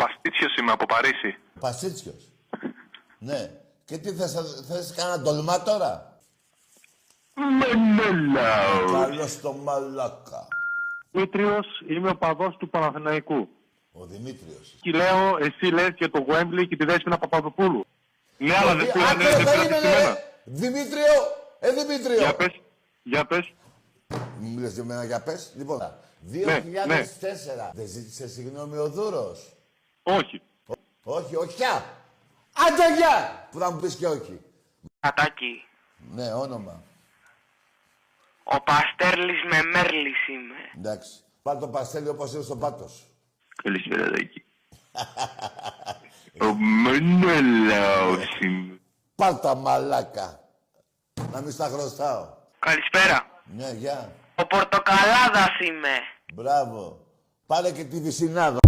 Παστίτσιος είμαι από Παρίσι. Παστίτσιος. Ναι. Και τι θες κανένα τολμά τώρα. Μενέλαος. Καλώς το μαλάκα. Δημήτριος, είμαι ο παδός του Παναθηναϊκού. Ο Δημήτριος. Και λέω, εσύ λες και το Γουέμπλι και τη Δέσποινα Παπαδοπούλου. Ναι, αλλά δεν πήραν περίμενε. Δημήτριο. Δημήτριο. Για πες. Μου λες για μένα για πες. Λοιπόν, 2004. Δεν ζήτησε συγγνώμη ο Δούρος. Όχι. Όχι, όχι. Άντε γεια. Που θα μου πεις και όχι. Κατάκι. Ναι, όνομα. Ο Παστέρλης με Μέρλης είμαι. Εντάξει. Πάρ' το παστέλι όπως είναι στο πάτος. Καλησπέρα, Δάκη. Ο Μενέλαος είμαι. Πάρ' τα μαλάκα. Να μην στα χρωστάω. Καλησπέρα. Ναι, γεια. Ο Πορτοκαλάδας είμαι. Μπράβο. Πάρε και τη Βυσσινάδα.